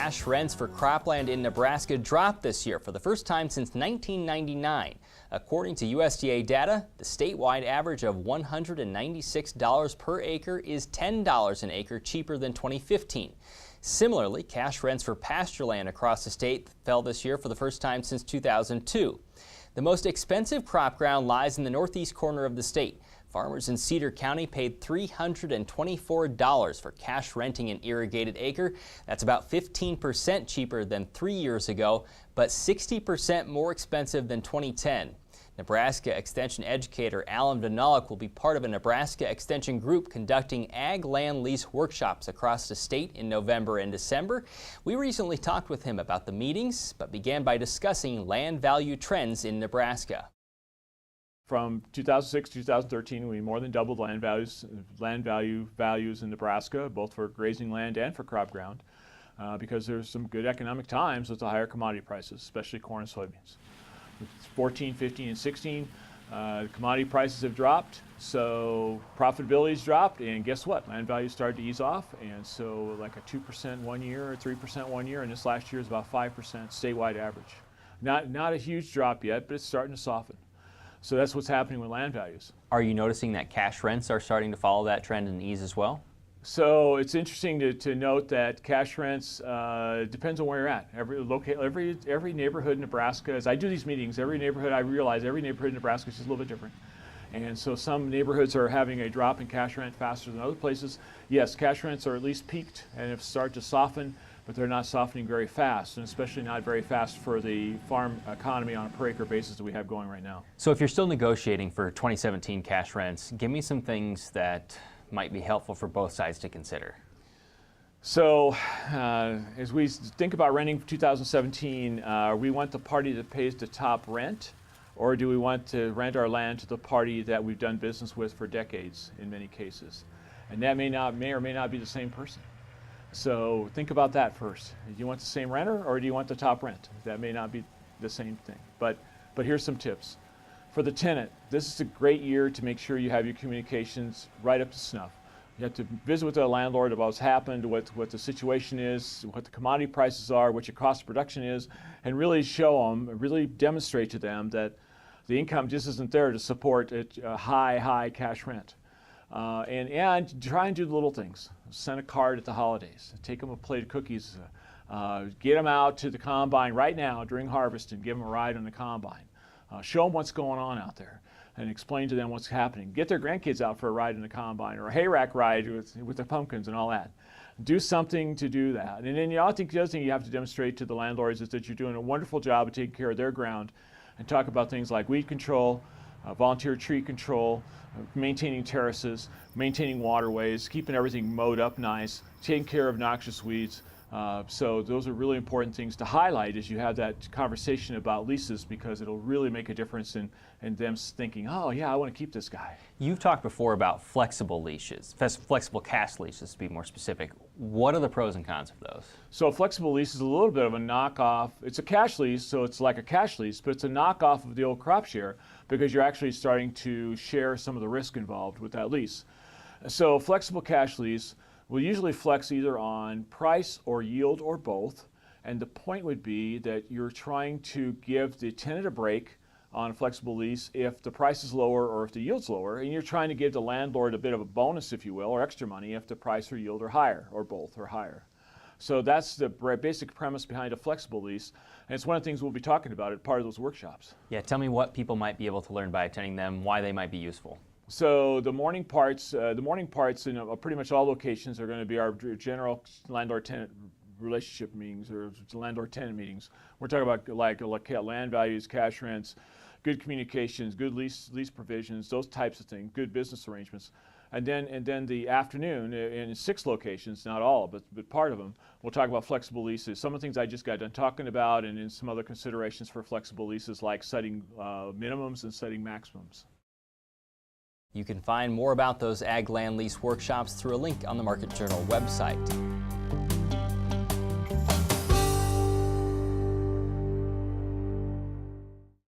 cash rents for cropland in Nebraska dropped this year for the first time since 1999. According to USDA data, the statewide average of $196 per acre is $10 an acre cheaper than 2015. Similarly, cash rents for pasture land across the state fell this year for the first time since 2002. The most expensive crop ground lies in the northeast corner of the state. Farmers in Cedar County paid $324 for cash renting an irrigated acre. That's about 15% cheaper than 3 years ago, but 60% more expensive than 2010. Nebraska Extension educator Allan Vyhnalek will be part of a Nebraska Extension group conducting ag land lease workshops across the state in November and December. We recently talked with him about the meetings, but began by discussing land value trends in Nebraska. From 2006 to 2013, we more than doubled land values in Nebraska, both for grazing land and for crop ground, because there's some good economic times with the higher commodity prices, especially corn and soybeans. 14, 15, and 16, commodity prices have dropped, so profitability's dropped, and guess what? Land values started to ease off, and so like a 2% 1 year or 3% 1 year, and this last year is about 5% statewide average. Not a huge drop yet, but it's starting to soften. So that's what's happening with land values. Are you noticing that cash rents are starting to follow that trend and ease as well? So it's interesting to note that cash rents depends on where you're at. Every neighborhood in Nebraska, as I do these meetings, every neighborhood, I realize every neighborhood in Nebraska is just a little bit different. And so some neighborhoods are having a drop in cash rent faster than other places. Yes, cash rents are at least peaked and have started to soften, but they're not softening very fast, and especially not very fast for the farm economy on a per acre basis that we have going right now. So if you're still negotiating for 2017 cash rents, give me some things that might be helpful for both sides to consider. So as we think about renting for 2017, we want the party that pays the top rent, or do we want to rent our land to the party that we've done business with for decades in many cases? And that may or may not be the same person. So think about that first. Do you want the same renter, or do you want the top rent? That may not be the same thing. But here's some tips. For the tenant, this is a great year to make sure you have your communications right up to snuff. You have to visit with the landlord about what's happened, what the situation is, what the commodity prices are, what your cost of production is, and really show them, really demonstrate to them that the income just isn't there to support a high cash rent. And try and do the little things. Send a card at the holidays. Take them a plate of cookies. Get them out to the combine right now during harvest and give them a ride on the combine. Show them what's going on out there and explain to them what's happening. Get their grandkids out for a ride in the combine or a hay rack ride with the pumpkins and all that. Do something to do that. And then I think the other thing you have to demonstrate to the landlords is that you're doing a wonderful job of taking care of their ground, and talk about things like weed control, volunteer tree control, maintaining terraces, maintaining waterways, keeping everything mowed up nice, taking care of noxious weeds. So those are really important things to highlight as you have that conversation about leases, because it'll really make a difference in them thinking, oh yeah, I want to keep this guy. You've talked before about flexible leases, flexible cash leases to be more specific. What are the pros and cons of those? So a flexible lease is a little bit of a knockoff. It's a cash lease, so it's like a cash lease, but it's a knockoff of the old crop share, because you're actually starting to share some of the risk involved with that lease. So a flexible cash lease will usually flex either on price or yield or both, and the point would be that you're trying to give the tenant a break on a flexible lease if the price is lower or if the yield's lower, and you're trying to give the landlord a bit of a bonus, if you will, or extra money if the price or yield are higher, or both are higher. So that's the basic premise behind a flexible lease, and it's one of the things we'll be talking about at part of those workshops. Yeah, tell me what people might be able to learn by attending them, why they might be useful. So the morning parts in pretty much all locations are going to be our general landlord-tenant relationship meetings, or landlord-tenant meetings. We're talking about like land values, cash rents, good communications, good lease provisions, those types of things, good business arrangements. And then the afternoon in 6 locations, not all, but part of them, we'll talk about flexible leases. Some of the things I just got done talking about, and then some other considerations for flexible leases, like setting minimums and setting maximums. You can find more about those ag land lease workshops through a link on the Market Journal website.